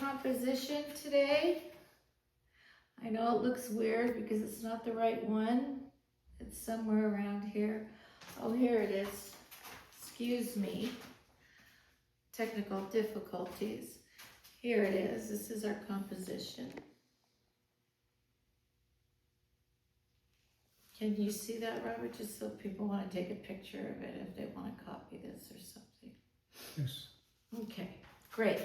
composition today. I know it looks weird because it's not the right one. It's somewhere around here. Oh, here it is. Excuse me. Technical difficulties. Here it is. This is our composition. Can you see that, Robert? Just so people want to take a picture of it if they want to copy this or something. Yes. Okay, great.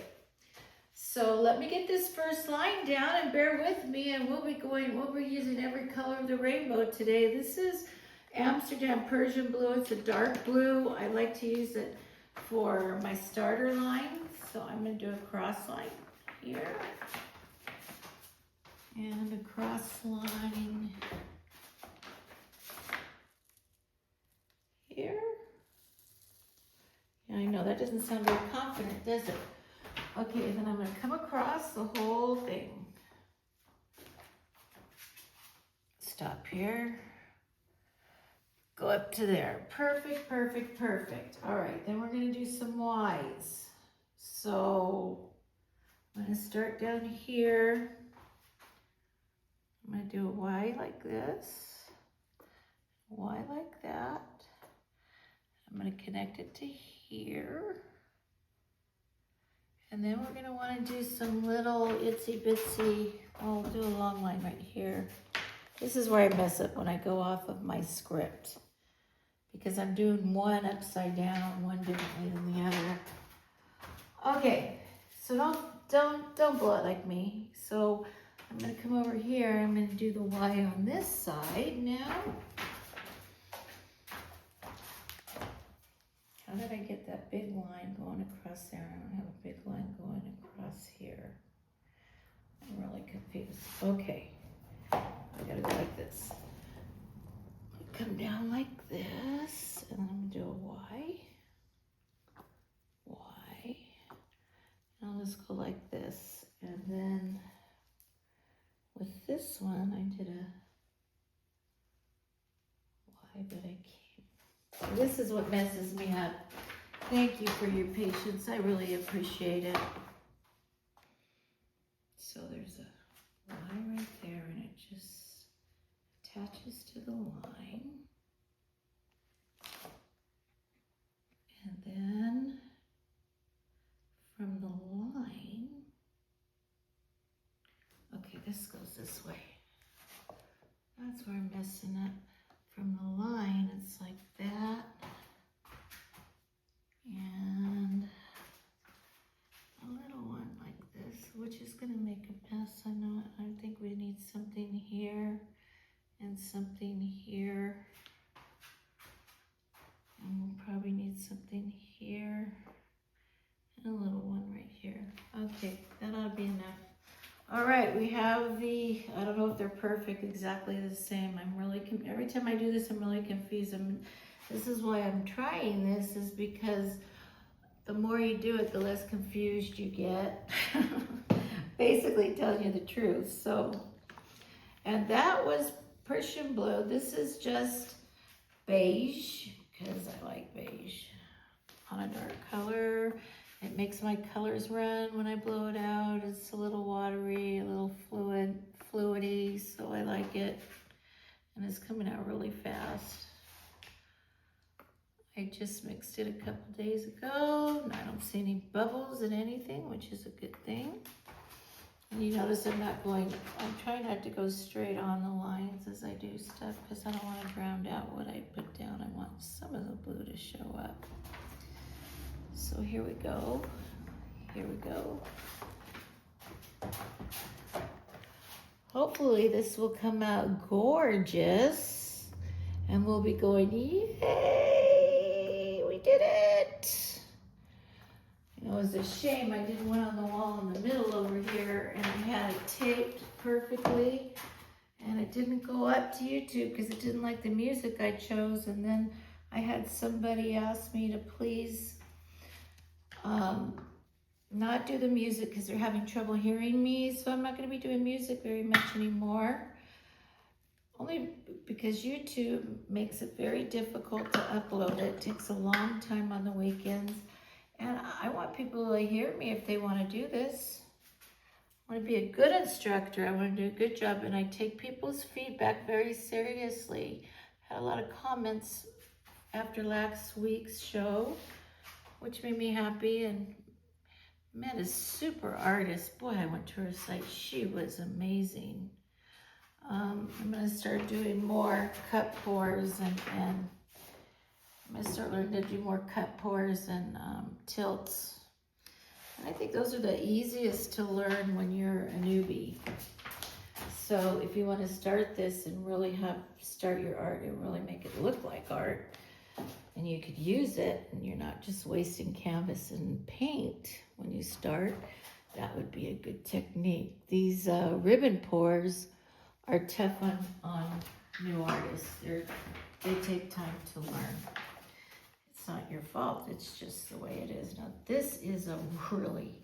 So let me get this first line down and bear with me, and we'll be using every color of the rainbow today. This is Amsterdam Persian blue. It's a dark blue. I like to use it for my starter line. So I'm going to do a cross line here and a cross line here. Yeah, I know that doesn't sound very confident, does it? Okay, then I'm going to come across the whole thing. Stop here. Go up to there. Perfect, perfect, perfect. All right, then we're going to do some Y's. So I'm going to start down here. I'm going to do a Y like this, Y like that. I'm going to connect it to here. And then we're going to want to do some little itsy bitsy, I'll do a long line right here. This is where I mess up when I go off of my script, because I'm doing one upside down, one differently than the other. Okay, so don't blow it like me. So I'm going to come over here. I'm going to do the Y on this side now. How did I get that big line going across there? I don't have a big line going across here. I'm really confused. Okay, I gotta go like this. Come down like this, and then I'm gonna do a Y. Y. And I'll just go like this. And then with this one, I did a Y, but I can't. This is what messes me up. Thank you for your patience. I really appreciate it. So there's a Y right there, and it just attaches to the line. And then from the line, okay, this goes this way. That's where I'm messing up. From the line, it's like that, and a little one like this, which is going to make a mess. I know. I think we need something here and something here, and we'll probably need something here and a little one right here. Okay, that ought to be enough. All right, we have the, I don't know if they're perfect, exactly the same. I'm really, every time I do this, I'm really confused. This is why I'm trying this, is because the more you do it, the less confused you get. Basically telling you the truth. So, and that was Persian blue. This is just beige, because I like beige on a dark color. It makes my colors run when I blow it out. It's a little watery, a little fluidy, so I like it. And it's coming out really fast. I just mixed it a couple days ago, and I don't see any bubbles in anything, which is a good thing. And you notice I'm trying not to go straight on the lines as I do stuff, because I don't want to drown out what I put down. I want some of the blue to show up. So here we go. Here we go. Hopefully this will come out gorgeous, and we'll be going, yay, we did it. You know, it was a shame I did one on the wall in the middle over here, and I had it taped perfectly, and it didn't go up to YouTube because it didn't like the music I chose. And then I had somebody ask me to please not do the music because they're having trouble hearing me, so I'm not going to be doing music very much anymore. Only because YouTube makes it very difficult to upload it. It takes a long time on the weekends, and I want people to hear me if they want to do this. want to be a good instructor. I want to do a good job, and I take people's feedback very seriously. Had a lot of comments after last week's show, which made me happy, and met a super artist. Boy, I went to her site. She was amazing. I'm going to start doing more cut pours, and I'm going to start learning to do more cut pours and tilts. And I think those are the easiest to learn when you're a newbie. So if you want to start this and really start your art and really make it look like art, and you could use it, and you're not just wasting canvas and paint when you start, that would be a good technique. These ribbon pours are tough on new artists. They take time to learn. It's not your fault, it's just the way it is. Now this is a really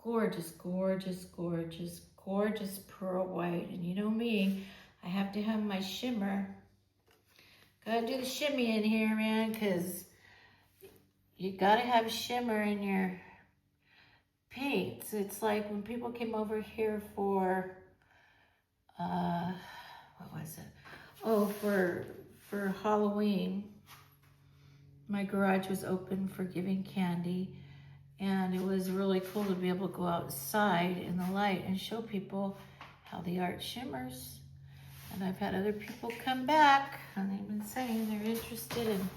gorgeous, gorgeous, gorgeous, gorgeous pearl white. And you know me, I have to have my shimmer. Gotta do the shimmy in here, man, because you gotta have shimmer in your paints. It's like when people came over here for, what was it? Oh, for Halloween. My garage was open for giving candy, and it was really cool to be able to go outside in the light and show people how the art shimmers. And I've had other people come back, and they've been saying they're interested in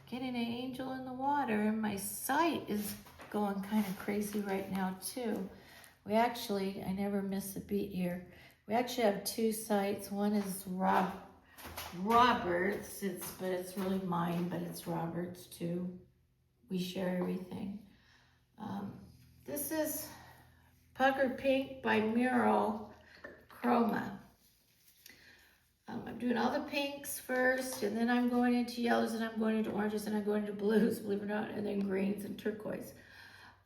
getting an angel in the water, and my site is going kind of crazy right now too. We actually, I never miss a beat here. We actually have two sites. One is Robert's, but it's really mine, but it's Robert's too. We share everything. This is Pucker Pink by Mural Chroma. I'm doing all the pinks first, and then I'm going into yellows, and I'm going into oranges, and I'm going into blues, believe it or not, and then greens and turquoise.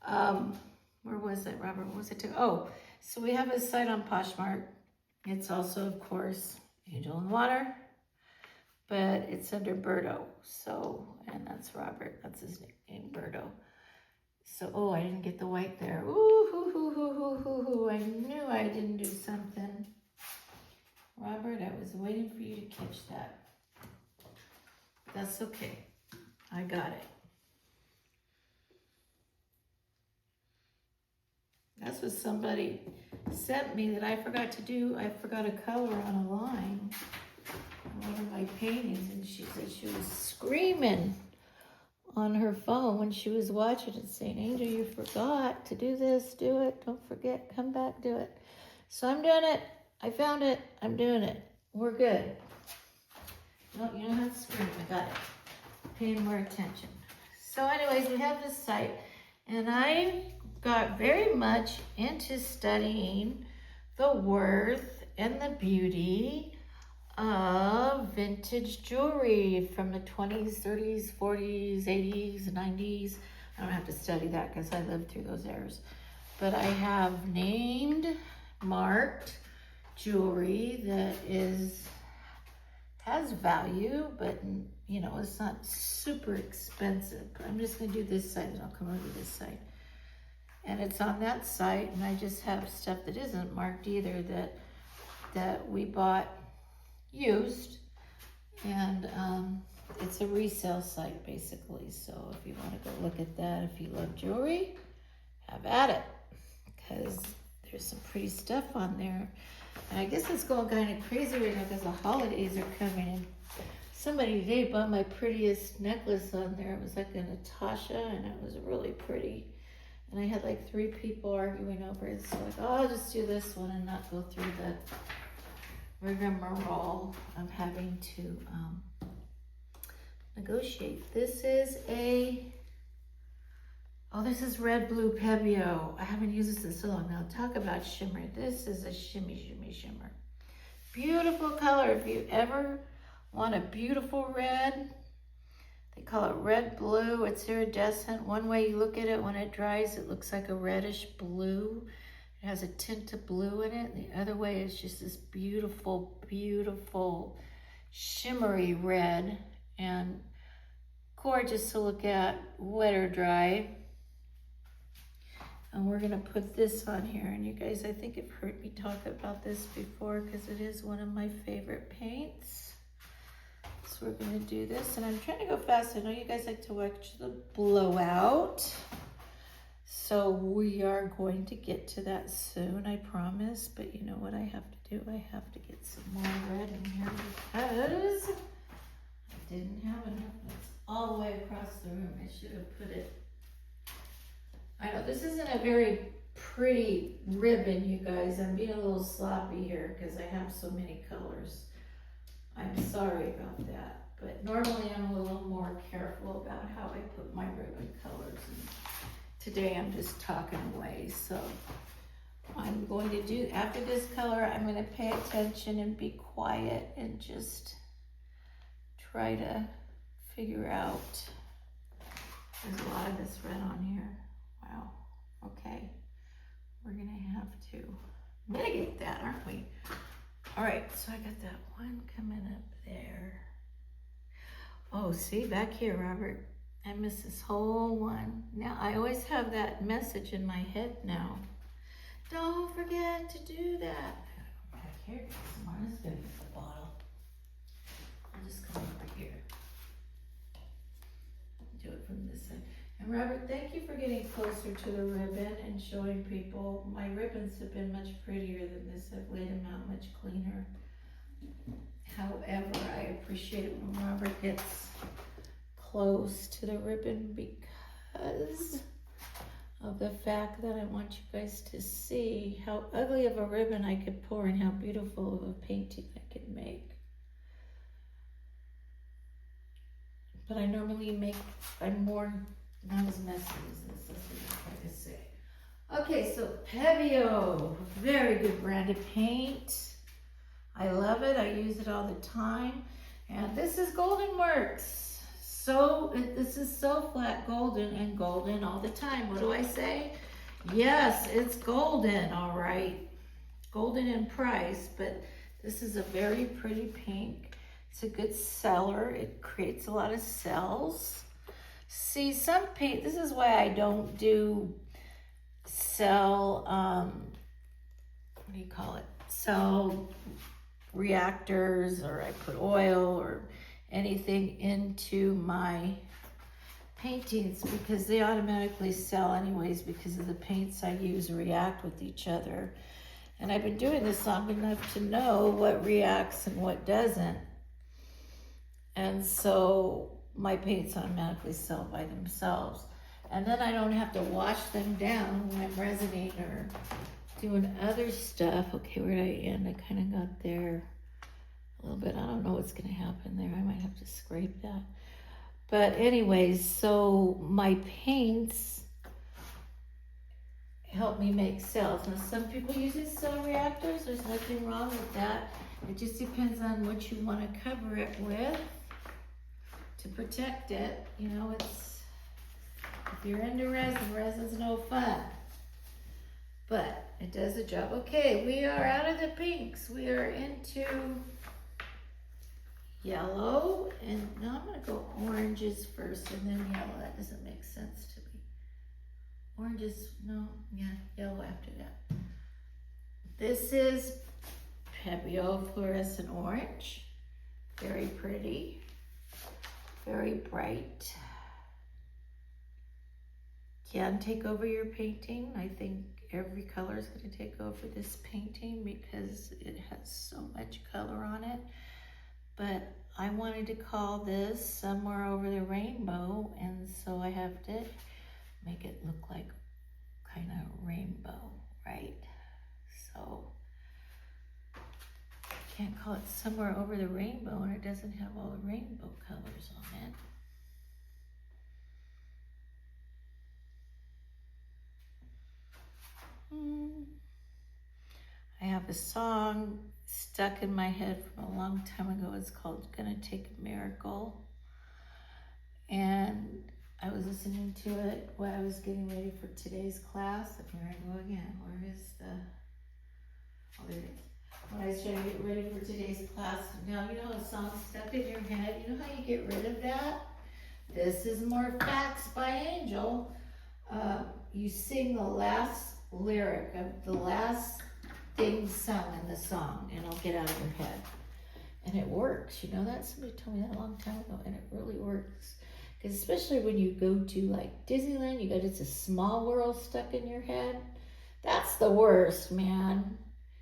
Where was it, Robert? What was it? Oh, so we have a site on Poshmark. It's also, of course, Angel in the Water, but it's under Berto. So, and that's Robert. That's his name, Berto. So, oh, I didn't get the white there. Ooh, hoo, hoo, hoo, hoo, hoo, hoo. I knew I didn't do something. Robert, I was waiting for you to catch that. That's okay. I got it. That's what somebody sent me that I forgot to do. I forgot a color on a line on one of my paintings, and she said she was screaming on her phone when she was watching it, saying, Angel, you forgot to do this, do it, don't forget, come back, do it. So I'm doing it. I found it. I'm doing it. We're good. No, you don't have to scream. I got it. Paying more attention. So anyways, we have this site, and I got very much into studying the worth and the beauty of vintage jewelry from the 20s, 30s, 40s, 80s, 90s. I don't have to study that because I lived through those eras. But I have named, marked jewelry that has value, but you know, it's not super expensive. I'm just gonna do this side, and I'll come over to this side. And it's on that site, and I just have stuff that isn't marked either that we bought used, and it's a resale site basically. So if you want to go look at that, if you love jewelry, have at it, because there's some pretty stuff on there. And I guess it's going kind of crazy right now because the holidays are coming in. Somebody today bought my prettiest necklace on there. It was like a Natasha, and it was really pretty. And I had like 3 people arguing over it. So like, oh, I'll just do this one and not go through the rigmarole of having to negotiate. This is this is red blue Pebeo. I haven't used this in so long. Now talk about shimmer. This is a shimmy, shimmy, shimmer. Beautiful color. If you ever want a beautiful red, they call it red blue. It's iridescent. One way you look at it, when it dries, it looks like a reddish blue. It has a tint of blue in it. The other way is just this beautiful, beautiful, shimmery red, and gorgeous to look at, wet or dry. And we're gonna put this on here, and you guys, I think have heard me talk about this before because it is one of my favorite paints. So we're gonna do this, and I'm trying to go fast. I know you guys like to watch the blowout. So we are going to get to that soon, I promise. But you know what I have to do? I have to get some more red in here because I didn't have enough. It's all the way across the room. I should have put it. I know this isn't a very pretty ribbon, you guys. I'm being a little sloppy here because I have so many colors. I'm sorry about that. But normally I'm a little more careful about how I put my ribbon colors. And today I'm just talking away. So I'm going to do, after this color, I'm going to pay attention and be quiet and just try to figure out. There's a lot of this red on here. Wow, okay. We're gonna have to mitigate that, aren't we? All right, so I got that one coming up there. Oh, see, back here, Robert, I missed this whole one. Now, I always have that message in my head now. Don't forget to do that. Back here, Marna's gonna get the bottle. I'll just come over here. Do it from this side. And Robert, thank you for getting closer to the ribbon and showing people. My ribbons have been much prettier than this. I've laid them out much cleaner. However, I appreciate it when Robert gets close to the ribbon because of the fact that I want you guys to see how ugly of a ribbon I could pour and how beautiful of a painting I could make. But I normally I'm more, not as messy as this, that's what I'm trying to say. Okay, so Pebeo, very good brand of paint. I love it, I use it all the time. And this is Golden Works. This is so flat golden and golden all the time. What do I say? Yes, it's golden, all right. Golden in price, but this is a very pretty pink. It's a good seller. It creates a lot of cells. See, some paint, this is why I don't do cell, what do you call it? Cell reactors, or I put oil or anything into my paintings because they automatically sell anyways because of the paints I use react with each other. And I've been doing this long enough to know what reacts and what doesn't. And so my paints automatically sell by themselves. And then I don't have to wash them down when I'm resining or doing other stuff. Okay, where did I end? I kind of got there a little bit. I don't know what's going to happen there. I might have to scrape that. But anyways, so my paints help me make cells. Now, some people use cell reactors. There's nothing wrong with that. It just depends on what you want to cover it with to protect it. You know, it's, if you're into resin, resin's no fun. But it does the job. Okay, we are out of the pinks. We are into yellow. And now I'm going to go oranges first and then yellow. That doesn't make sense to me. Oranges, no, yeah, yellow after that. This is Pebeo Fluorescent Orange. Very pretty. Very bright. Can take over your painting. I think every color is going to take over this painting because it has so much color on it. But I wanted to call this Somewhere Over the Rainbow, and so I have to make it look like kind of rainbow, right? So can't call it Somewhere Over the Rainbow and it doesn't have all the rainbow colors on it. I have a song stuck in my head from a long time ago. It's called Gonna Take a Miracle. And I was listening to it while I was getting ready for today's class. And here I go again. Where is the, oh, there it is. When I was trying to get ready for today's class. Now, you know a song stuck in your head? You know how you get rid of that? This is More Facts by Angel. you sing the last lyric of the last thing sung in the song, and it'll get out of your head. And it works, you know that? Somebody told me that a long time ago, and it really works. Because especially when you go to like Disneyland, you got It's a Small World stuck in your head. That's the worst, man.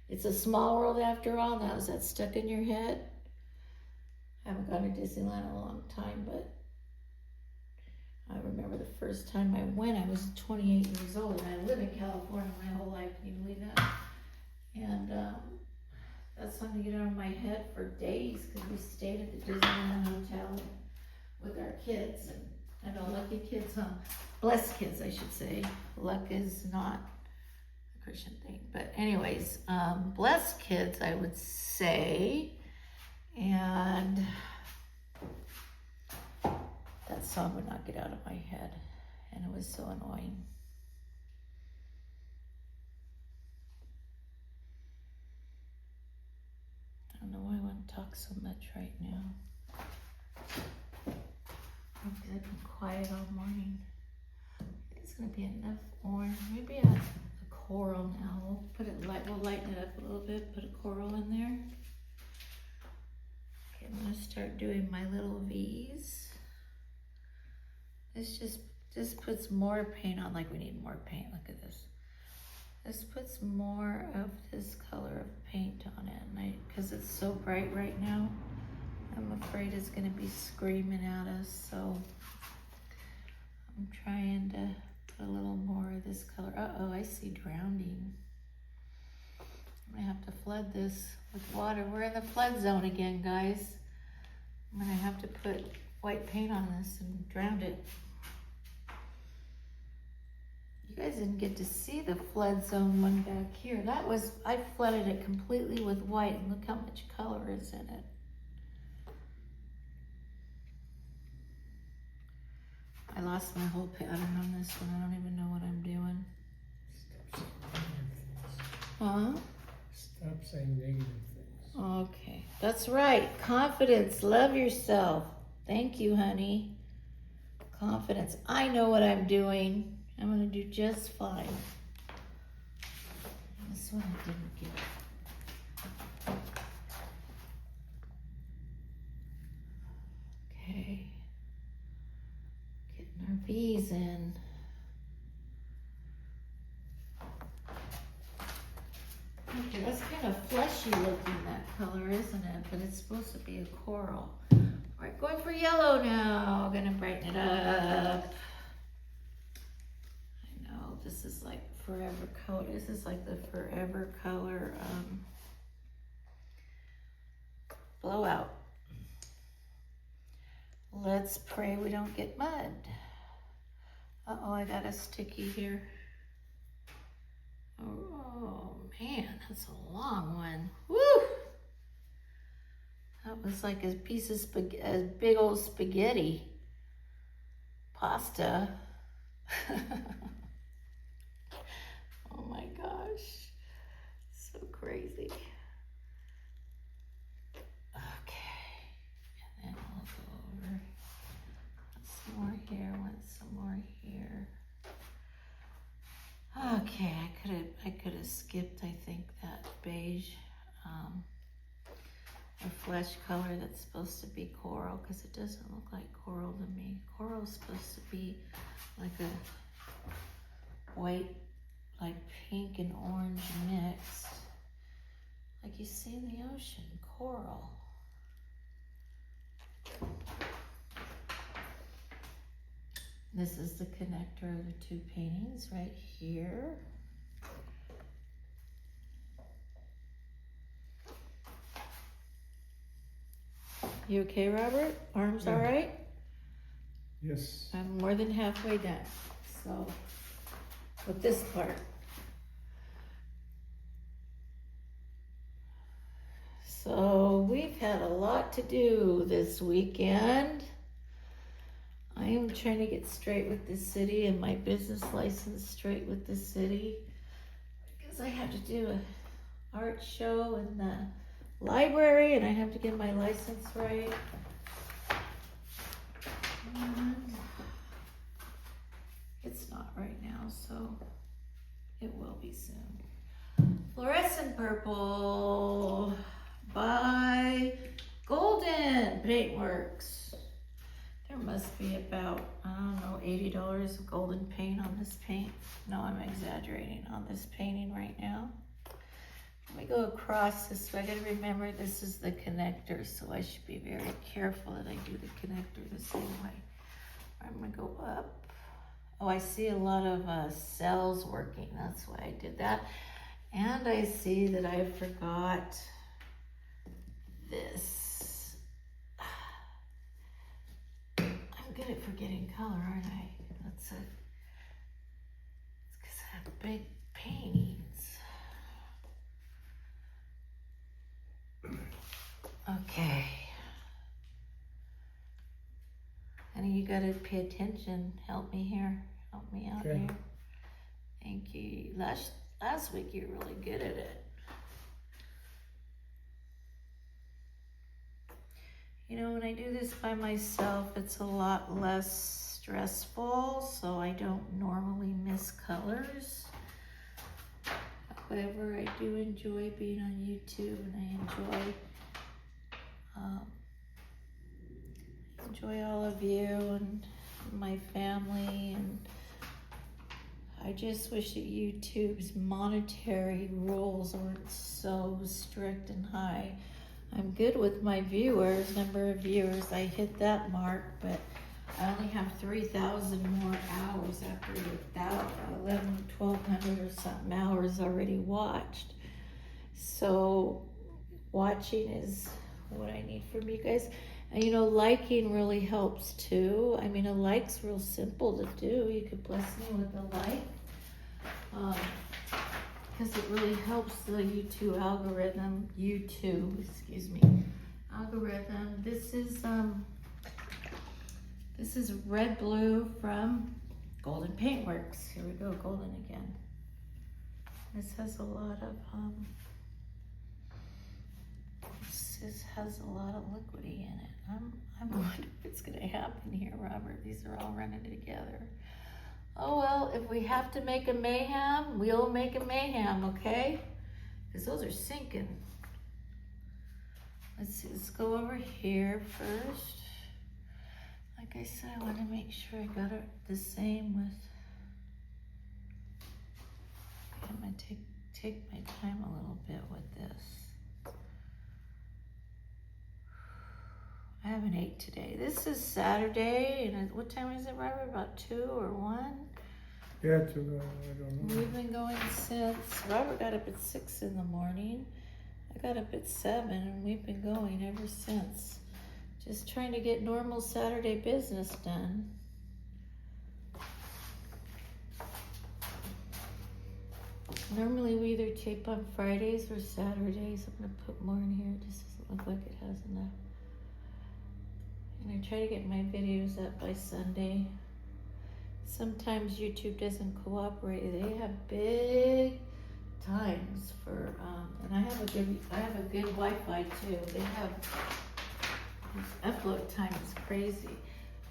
It's a small world after all. Now, is that stuck in your head? I haven't gone to Disneyland in a long time, but I remember the first time I went, I was 28 years old, and I lived in California my whole life. Can you believe that? And that's something to get out of my head for days, because we stayed at the Disneyland Hotel with our kids. And I know lucky kids, blessed kids, I should say. Luck is not a Christian thing. But anyways, blessed kids, I would say. And that song would not get out of my head, and it was so annoying. I don't know why I want to talk so much right now. Because I've been quiet all morning. It's going to be enough orange, maybe a coral now. We'll put it light. We'll lighten it up a little bit. Put a coral in there. Okay, I'm going to start doing my little V's. This just puts more paint on, like we need more paint. Look at this. This puts more of this color of paint on it, and because it's so bright right now, I'm afraid it's going to be screaming at us. So I'm trying to put a little more of this color. Uh-oh, I see drowning. I'm going to have to flood this with water. We're in the flood zone again, guys. I'm going to have to put white paint on this and drown it. You guys didn't get to see the flood zone one back here. I flooded it completely with white, and look how much color is in it. I lost my whole pattern on this one. I don't even know what I'm doing. Huh? Stop saying negative things. Okay, that's right. Confidence. Love yourself. Thank you, honey. Confidence. I know what I'm doing. I'm going to do just fine. This one I didn't get. Okay. Getting our V's in. Okay, that's kind of fleshy looking, that color, isn't it? But it's supposed to be a coral. All right, going for yellow now. Gonna brighten it up. I know, this is like forever color. This is like the forever color blowout. Let's pray we don't get mud. Uh-oh, I got a sticky here. Oh man, that's a long one. Woo! That was like a piece of spaghetti, a big old spaghetti pasta. Oh my gosh, so crazy. Okay, and then we'll go over some more here, some more here. Okay, I could have skipped, I think, that beige, or flesh color that's supposed to be coral, because it doesn't look like coral to me. Coral's supposed to be like a white, like pink and orange mixed, like you see in the ocean, coral. This is the connector of the two paintings right here. You okay, Robert? Arms all right? Yes. I'm more than halfway done. So, with this part. So, we've had a lot to do this weekend. I am trying to get straight with the city and my business license straight with the city, because I have to do an art show in the library and I have to get my license right. And It's not right now, so it will be soon. Fluorescent Purple by Golden Paintworks. There must be about, I don't know, $80 of golden paint on this paint. No, I'm exaggerating on this painting right now. Let me go across this way. I gotta remember this is the connector, so I should be very careful that I do the connector the same way. I'm gonna go up. Oh, I see a lot of cells working. That's why I did that. And I see that I forgot this. I'm good at forgetting color, aren't I? That's it. It's because I have big paintings. Okay. Honey, you gotta pay attention. Help me here. Help me out Okay. here. Thank you. Last week you were really good at it. You know, when I do this by myself, it's a lot less stressful, so I don't normally miss colors. However, I do enjoy being on YouTube, and I enjoy all of you and my family, and I just wish that YouTube's monetary rules weren't so strict and high. I'm good with my viewers, number of viewers. I hit that mark, but I only have 3,000 more hours after 1,200 or something hours already watched. So watching is what I need from you guys. And you know, liking really helps too. I mean, a like's real simple to do. You could bless me with a like. Because it really helps the YouTube algorithm, algorithm. This is Red Blue from Golden Paintworks. Here we go, golden again. This has a lot of liquidy in it. I'm wondering what's gonna happen here, Robert. These are all running together. Oh well, if we have to make a Meham, we'll make a Meham, okay? Because those are sinking. Let's see, let's go over here first. Like I said, I want to make sure I got it the same with. I'm gonna take my time a little bit with this. I haven't ate today. This is Saturday, and what time is it, Robert? About 2 or 1? Yeah, I don't know. We've been going since, Robert got up at 6 in the morning. I got up at 7, and we've been going ever since. Just trying to get normal Saturday business done. Normally we either tape on Fridays or Saturdays. I'm gonna put more in here. It just doesn't look like it has enough. And I try to get my videos up by Sunday. Sometimes YouTube doesn't cooperate. They have big times for, and I have a good Wi-Fi too. They have, upload time is crazy.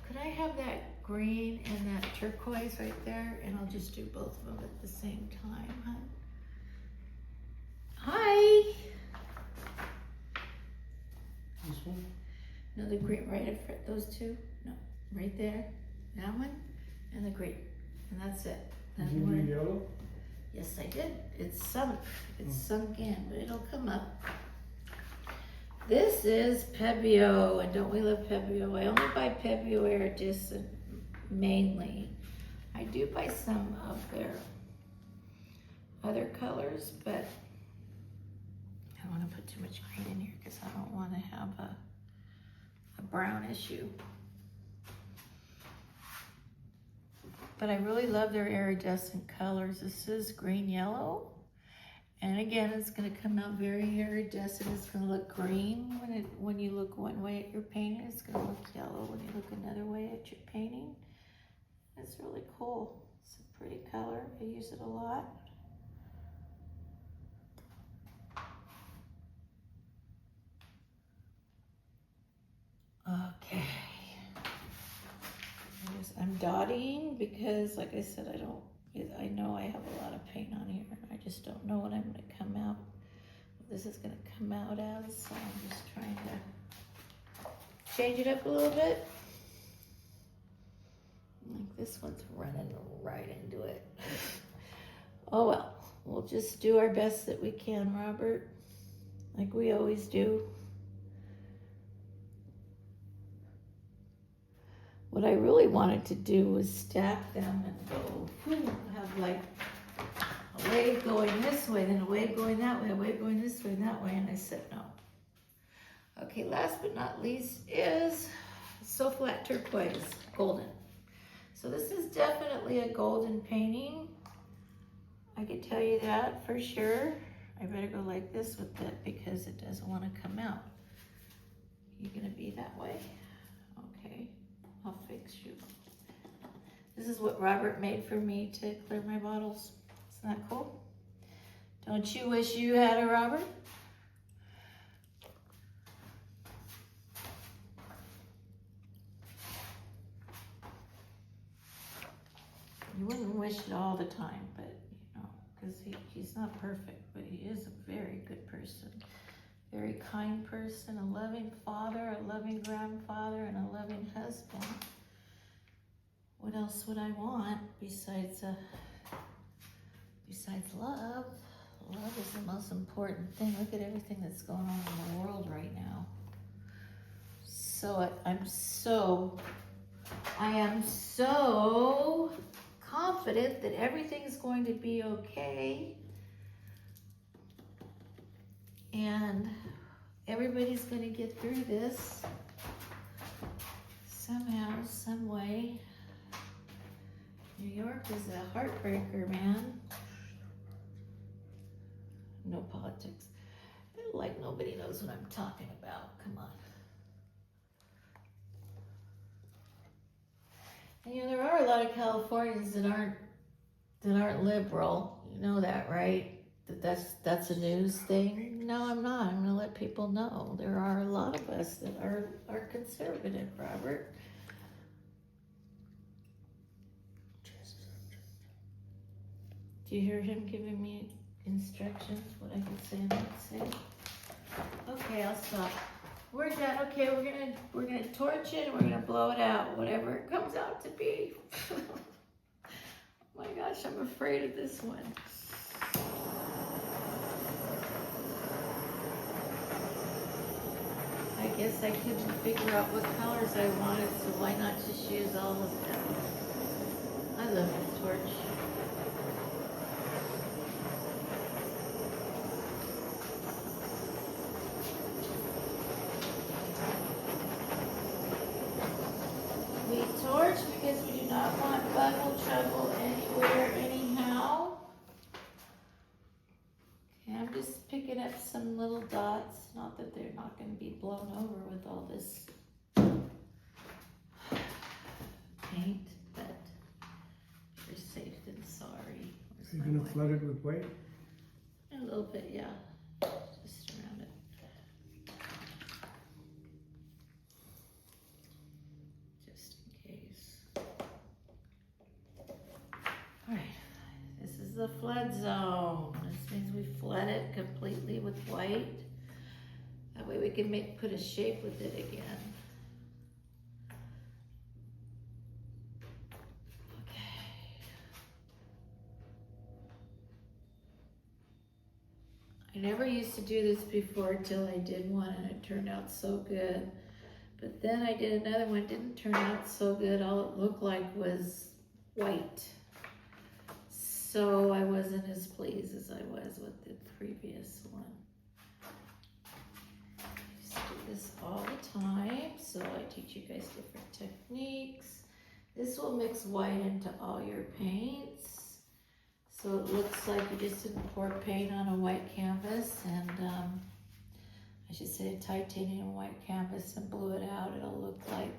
Could I have that green and that turquoise right there? And I'll just do both of them at the same time, huh? Hi! This one? No, the green right in front, those two? No, right there. That one and the green. And that's it. Did Then you we're- do yellow? Yes, I did. It's sunk in, but it'll come up. This is Pebeo, and don't we love Pebeo? I only buy Pebeo iridescent mainly. I do buy some of their other colors, but I don't want to put too much green in here because I don't want to have a brown issue. But I really love their iridescent colors. This is green yellow. And again, it's gonna come out very iridescent. It's gonna look green when you look one way at your painting. It's gonna look yellow when you look another way at your painting. It's really cool. It's a pretty color. I use it a lot. Okay. I'm dotting because, like I said, I know I have a lot of paint on here, and I just don't know what I'm going to come out. What this is going to come out as, so I'm just trying to change it up a little bit. Like this one's running right into it. Oh well, we'll just do our best that we can, Robert, like we always do. What I really wanted to do was stack them and go, have like a wave going this way, then a wave going that way, a wave going this way and that way, and I said no. Okay, last but not least is So Flat Turquoise, golden. So this is definitely a golden painting. I can tell you that for sure. I better go like this with it because it doesn't want to come out. You're gonna be that way? Okay, I'll fix you. This is what Robert made for me to clear my bottles. Isn't that cool? Don't you wish you had a Robert? You wouldn't wish it all the time, but you know, because he's not perfect, but he is a very good person. Very kind person, a loving father, a loving grandfather, and a loving husband. What else would I want besides love? Love is the most important thing. Look at everything that's going on in the world right now. So I am so confident that everything's going to be okay. And everybody's going to get through this somehow, some way. New York is a heartbreaker, man. No politics. Like nobody knows what I'm talking about. Come on. And, you know, there are a lot of Californians that aren't liberal. You know that, right? That's a news thing. No, I'm not. I'm gonna let people know. There are a lot of us that are conservative, Robert. Do you hear him giving me instructions, what I can say and not say? Okay, I'll stop. We're done. Okay, we're gonna torch it and we're gonna blow it out, whatever it comes out to be. Oh my gosh, I'm afraid of this one. I guess I couldn't figure out what colors I wanted, so why not just use all of them? I love this torch. We torch because we do not want bubble trouble anywhere, anyhow. Okay, I'm just picking up some little dots. Not that they're not going to be blown over with all this paint, but you're safe than sorry. Are you going to flood it with white? A little bit, yeah. Just around it. Just in case. Alright, this is the flood zone. This means we flood it completely with white. That way we can put a shape with it again. Okay. I never used to do this before till I did one and it turned out so good. But then I did another one, didn't turn out so good. All it looked like was white. So I wasn't as pleased as I was with the previous one. This all the time, so I teach you guys different techniques. This will mix white into all your paints, so it looks like you just didn't pour paint on a white canvas, and I should say a titanium white canvas, and blew it out. It'll look like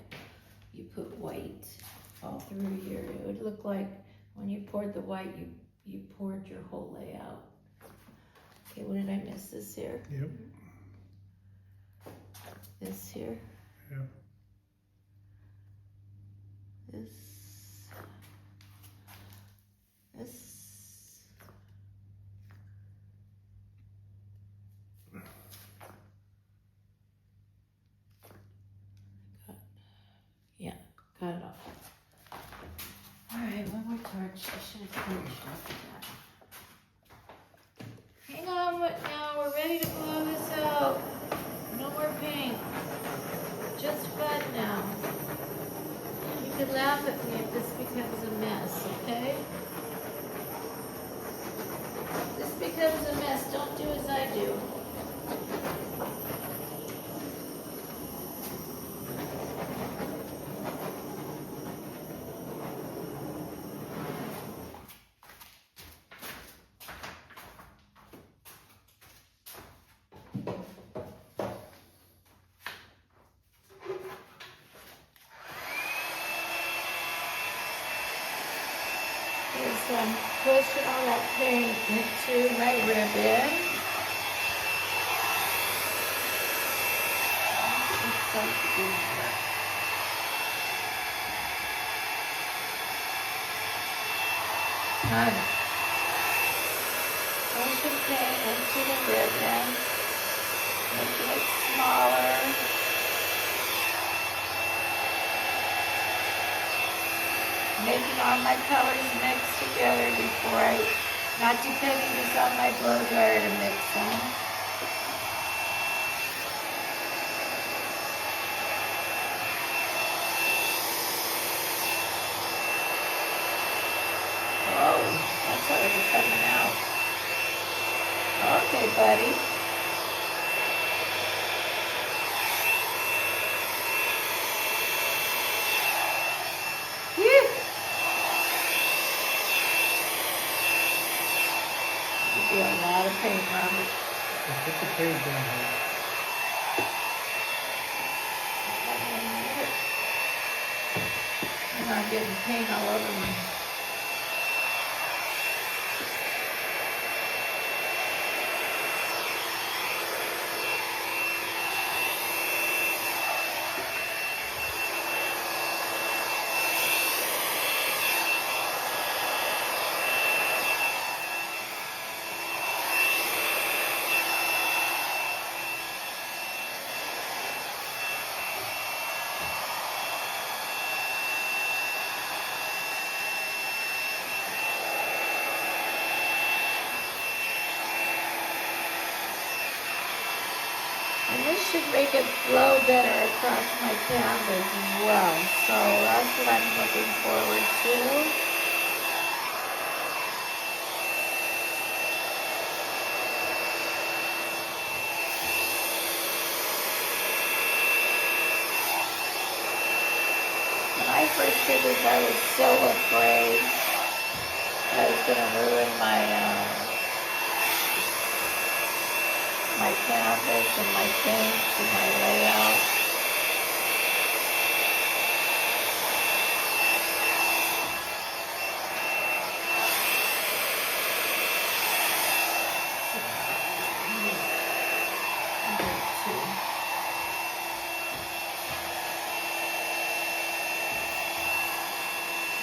you put white all through here. It would look like when you poured the white, you poured your whole layout. Okay, what did I miss? This here? Yep. This here. Yeah. This. cut it off. Alright, one more torch. I should have finished after that. Hang on, what now? We're ready to blow this out. No more paint. Just fun now. You can laugh at me if this becomes a mess, okay? If this becomes a mess, don't do as I do. I'm pushing all that paint into my ribbon. Done. Pushing paint into the ribbon, making it smaller. Making all my colors mix together before not depending just on my blow dryer to mix them. Oh, that's already coming out. Okay, buddy. A lot of paint, Robert. Put the paint down here. I'm not getting paint all over me. And this should make it flow better across my canvas as well. So that's what I'm looking forward to. When I first did this, I was so afraid I was going to ruin my canvas and my paints and my layout.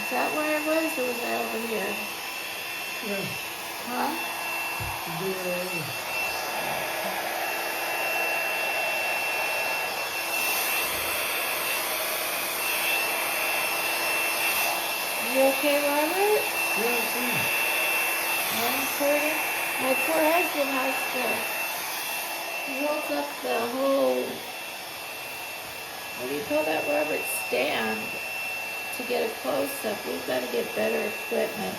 Is that where it was, or was I over here? Yeah. Huh? Yeah. You okay, Robert? Yeah, I'm recording. My poor husband has to hold up the whole, what do you call that, Robert? Stand to get a close-up. We've got to get better equipment.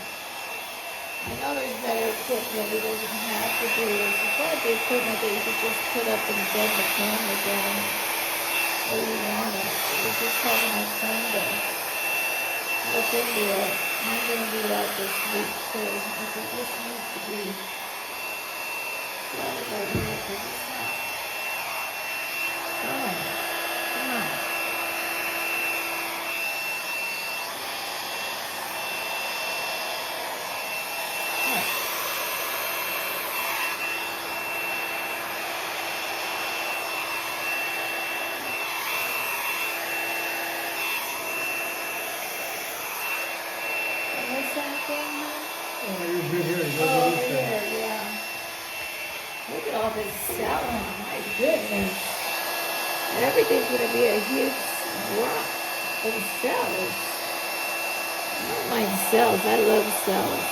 I know there's better equipment he doesn't have to do. There's probably equipment that you could just put up and bend the camera down where you want it. We're just having our friend look into it. I'm going to do that this week too. I think this needs to be flooded right here because it's not. Come on. Come on. Oh, you're good here. You Oh, go over to this side. here, yeah. Look at all this selling. My goodness. Everything's going to be a huge swap. Oh, cells. I don't mind cells. I love cells.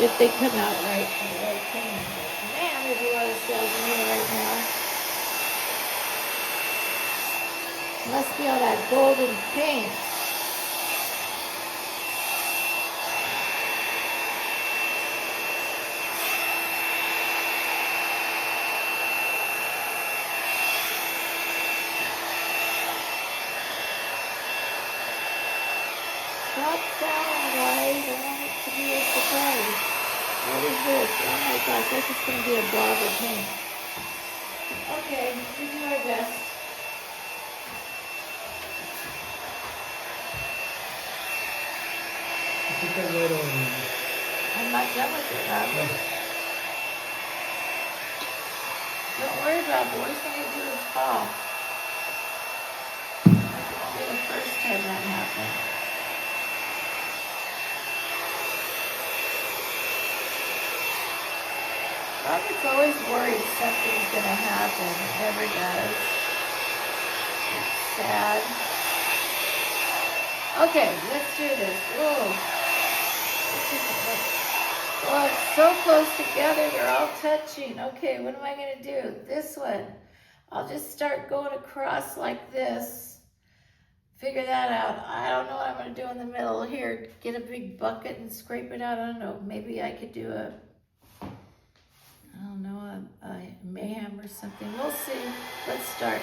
If they come out right from the right paint. Man, there's a lot of cells in here right now. Must be all that golden paint. Stop sound, guys. I want it to be a surprise. What is this? Oh my gosh, this is going to be a blob of paint. Okay, we do our best. Put that right on. I'm not done with it, Robert. Don't worry about it. The worst thing to do is fall. That won't be the first time that happened. Robert's always worried something's going to happen. It never does. It's sad. Okay, let's do this. Whoa. Oh, it's so close together. They're all touching. Okay, what am I going to do? This one. I'll just start going across like this. Figure that out. I don't know what I'm going to do in the middle. Here, get a big bucket and scrape it out. I don't know. Maybe I could do a Meham or something. We'll see. Let's start.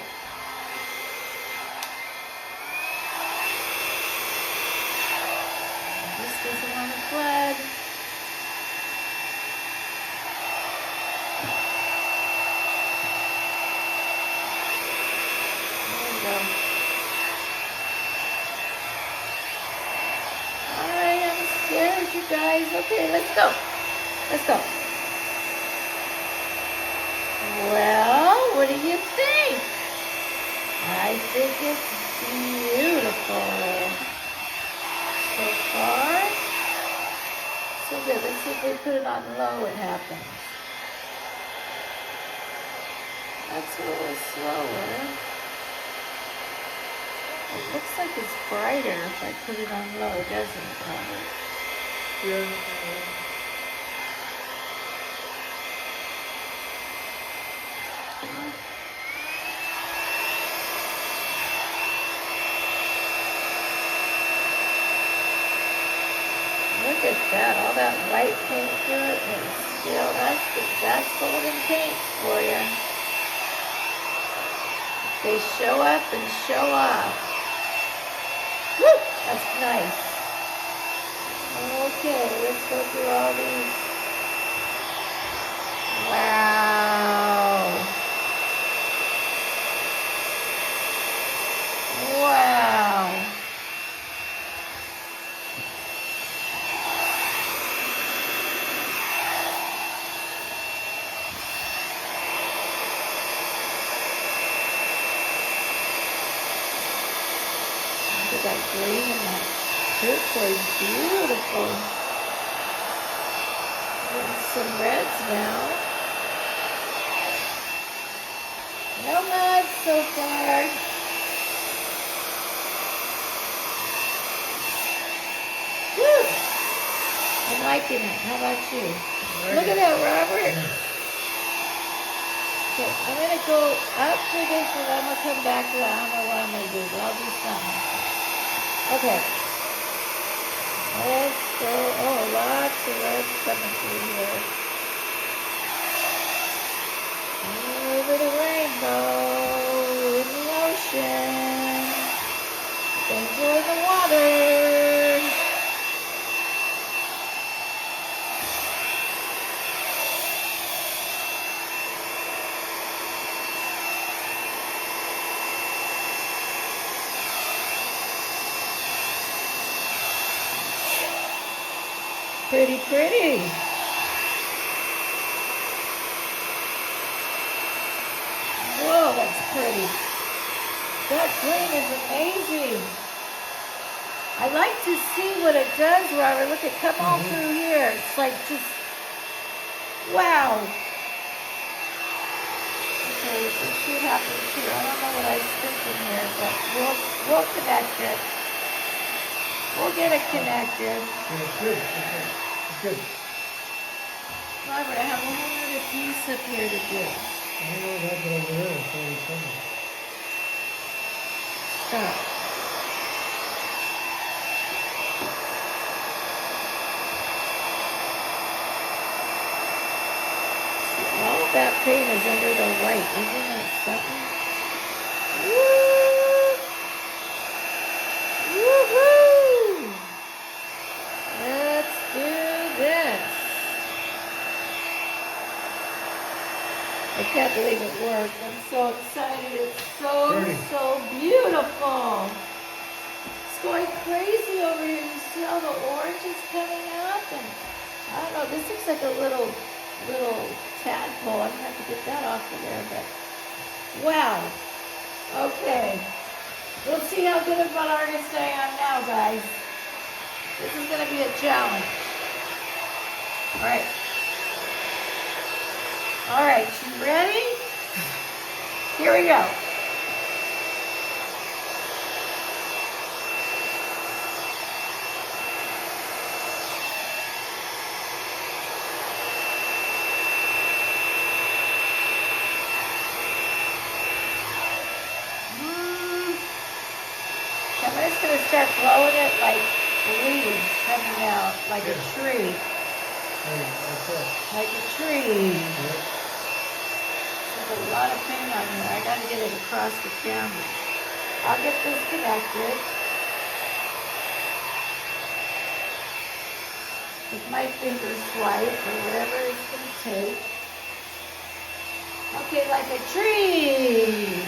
This doesn't want to flood. There we go. Alright, I'm scared, you guys. Okay, let's go. Let's go. Well, what do you think? I think it's beautiful. So far, so good. Let's see if we put it on low, what happens. That's a little slower. It looks like it's brighter if I put it on low, doesn't it, Robert? Yeah. Look at that, all that white paint through it, and still, that's golden paint for you. They show up and show off. Woo, that's nice. Okay, let's go through all these. Wow. Wow. Look at that green and that turquoise, beautiful. Getting some reds now. No mud so far. Woo! I'm liking it. How about you? Look at that, Robert. Okay, I'm going to go up for this and I'm going to come back to that. I don't know what I'm going to do, but I'll do something. Okay. Let's go. Oh, lots of reds coming through here. Over the rainbow, in the ocean. Enjoy the water. Pretty, pretty. Whoa, that's pretty. That green is amazing. I like to see what it does, Robert. Look, it come all through here. It's like just, wow. Okay, Okay, let's see what happens here. I don't know what I was thinking here, but we'll connect it. We'll get it connected. Yeah, it's good. It's good. Robert, I have a whole other piece up here to do. I don't know that, but over there, it's already coming. Stop. All of that paint is under the white. Isn't that something? Woo! Woohoo! Let's do this. I can't believe it worked. I'm so excited. It's so beautiful. It's going crazy over here. You see all the orange is coming up? And I don't know, this looks like a little tadpole. I'm gonna have to get that off of there, but wow. Okay. We'll see how good of an artist I am now, guys. This is gonna be a challenge. Alright. Alright, you ready? Here we go. I'm just going to start blowing it like leaves coming out, like a tree. Like a tree. There's a lot of paint on here. I got to get it across the camera. I'll get this connected with my finger swipe or whatever it's going to take. Okay, like a tree.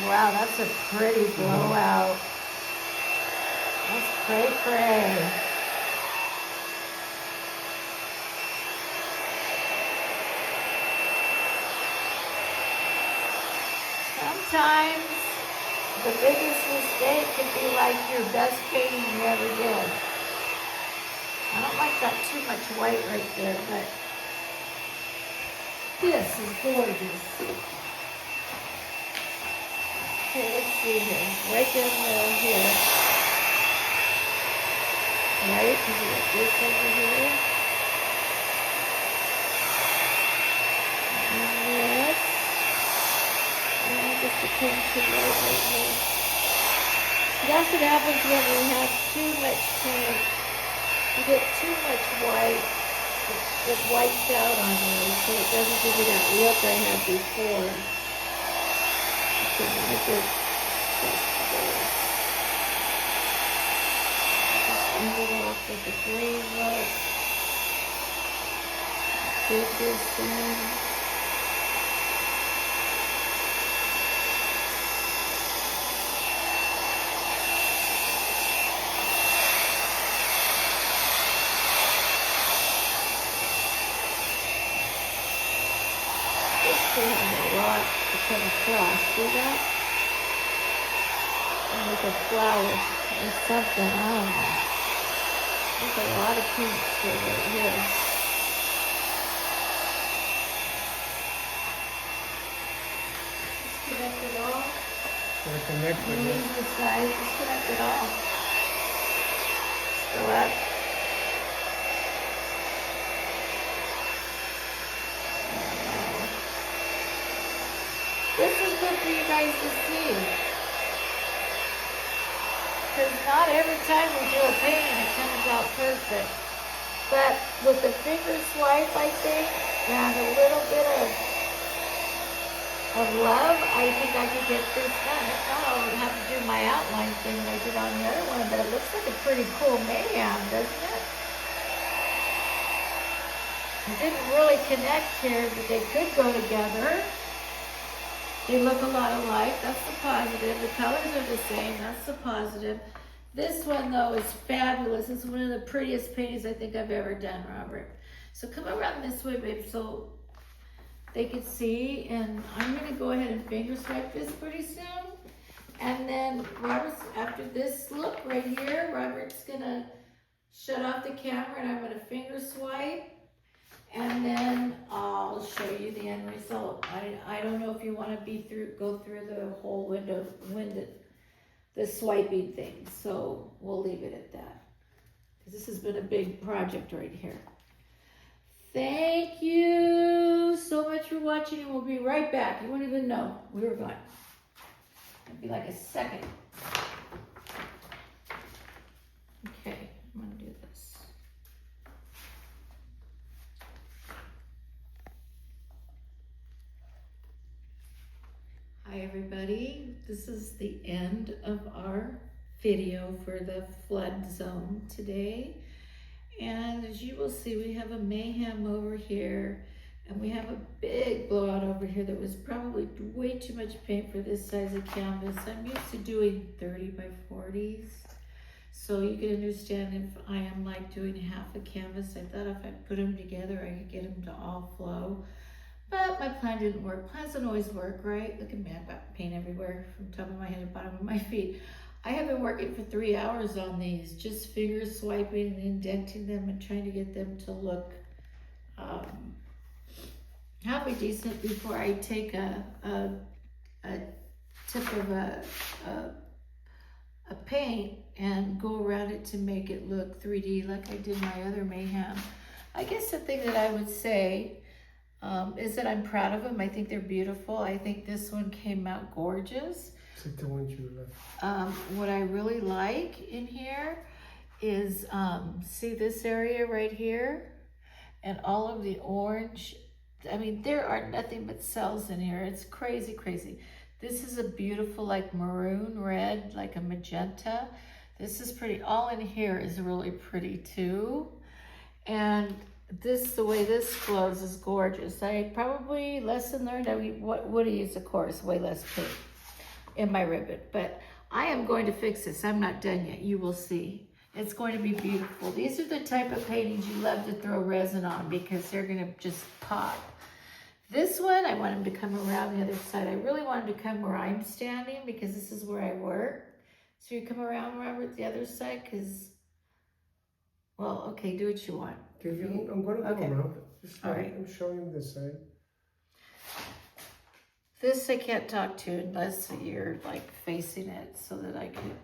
Wow, that's a pretty blowout. That's cray-cray. Sometimes the biggest mistake could be like your best painting you ever did. I don't like that too much white right there, but this is gorgeous. Okay, let's see here. Right down the middle here. Right, because we got this over here. And this. And just a pinch of white right here. That's what happens when we have too much paint. You get too much white. It wipes out on you, so it doesn't give you that look I had before. Just end it off with the green look. Dig this in. This thing has a lot to come across. See that? And like a flower or something. I don't know. There's a lot of pink still right here. Disconnect it all. Connect with it. Leave the side. Disconnect it all. Still up. This is good for you guys to see. Because not every time we do a painting it comes out perfect. But with the finger swipe, I think, and a little bit of love, I think I could get this done. If not, I'll have to do my outline thing that I did on the other one, but it looks like a pretty cool Meham, doesn't it? It didn't really connect here, but they could go together. They look a lot alike. That's the positive. The colors are the same. That's the positive. This one, though, is fabulous. It's one of the prettiest paintings I think I've ever done, Robert. So come around this way, babe, so they can see. And I'm going to go ahead and finger swipe this pretty soon. And then Robert's, after this look right here, Robert's going to shut off the camera and I'm gonna finger swipe, and then I'll show you the end result. I don't know if you wanna go through the whole window, the swiping thing, so we'll leave it at that. Because this has been a big project right here. Thank you so much for watching, and we'll be right back. You won't even know we were gone. It'll be like a second. Okay, I'm gonna do this. Hi everybody, this is the end of our video for the flood zone today. And as you will see, we have a Meham over here, and we have a big blowout over here that was probably way too much paint for this size of canvas. I'm used to doing 30 by 40s. So you can understand if I am like doing half a canvas, I thought if I put them together, I could get them to all flow. But my plan didn't work. Plans don't always work, right? Look at me, I've got paint everywhere from top of my head to bottom of my feet. I have been working for 3 hours on these, just finger swiping and indenting them and trying to get them to look halfway decent before I take a tip of a paint and go around it to make it look 3D like I did my other Mayhem. I guess the thing that I would say is that I'm proud of them. I think they're beautiful. I think this one came out gorgeous. Except the one you left. What I really like in here is, see this area right here? And all of the orange. I mean, there are nothing but cells in here. It's crazy, crazy. This is a beautiful, like maroon red, like a magenta. This is pretty. All in here is really pretty too. And this, the way this flows is gorgeous. I probably lesson learned. I mean, what would I use, of course, way less paint in my ribbon. But I am going to fix this. I'm not done yet. You will see. It's going to be beautiful. These are the type of paintings you love to throw resin on because they're going to just pop. This one, I want him to come around the other side. I really want him to come where I'm standing because this is where I work. So you come around, Robert, the other side, because, well, okay, do what you want. I'm going to go around. Just all right. I'm showing you this side. This I can't talk to unless you're like facing it so that I can.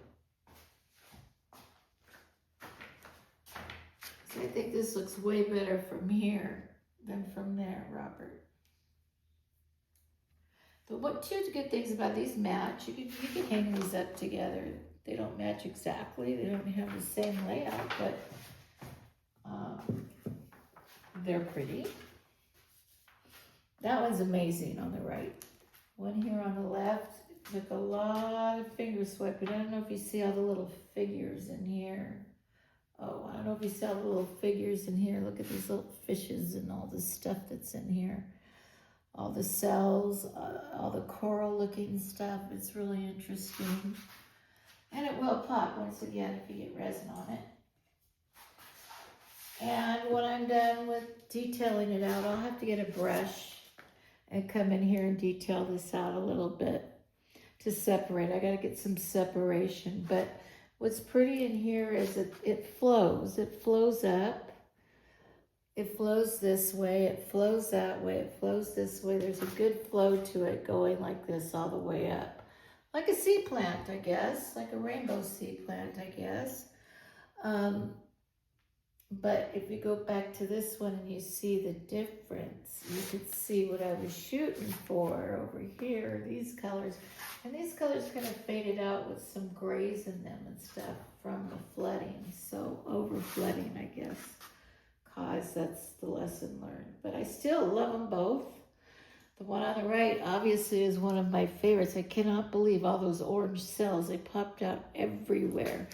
So I think this looks way better from here than from there, Robert. But two good things about these match. You can hang these up together. They don't match exactly. They don't have the same layout, but they're pretty. That one's amazing on the right. One here on the left. Took a lot of finger swiping. I don't know if you see all the little figures in here. Oh, I don't know if you see all the little figures in here. Look at these little fishes and all the stuff that's in here. All the cells, all the coral looking stuff. It's really interesting. And it will pop once again if you get resin on it. And when I'm done with detailing it out, I'll have to get a brush and come in here and detail this out a little bit to separate. I gotta get some separation, but what's pretty in here is it flows. It flows up. It flows this way, it flows that way, it flows this way. There's a good flow to it going like this all the way up. Like a sea plant, I guess. Like a rainbow sea plant, I guess. But if you go back to this one and you see the difference, you could see what I was shooting for over here, these colors. And these colors kind of faded out with some grays in them and stuff from the flooding. So over flooding, I guess. Cause that's the lesson learned. But I still love them both. The one on the right obviously is one of my favorites. I cannot believe all those orange cells. They popped out everywhere.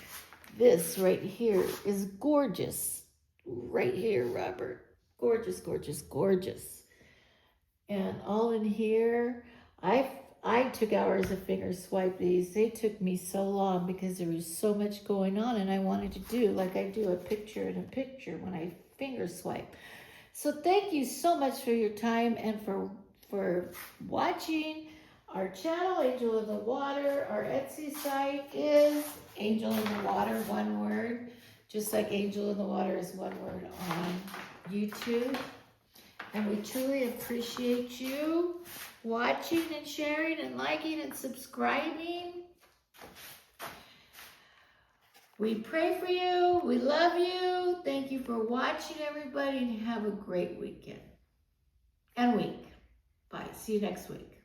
This right here is gorgeous. Right here, Robert. Gorgeous, gorgeous, gorgeous. And all in here, I took hours to finger swipe these. They took me so long because there was so much going on and I wanted to do like I do a picture in a picture when I finger swipe. So thank you so much for your time and for watching our channel, Angel in the Water. Our Etsy site is Angel in the Water, one word. just like Angel in the Water is one word on YouTube. And we truly appreciate you watching and sharing and liking and subscribing. We pray for you. We love you. Thank you for watching, everybody, and have a great weekend and week. Bye. See you next week.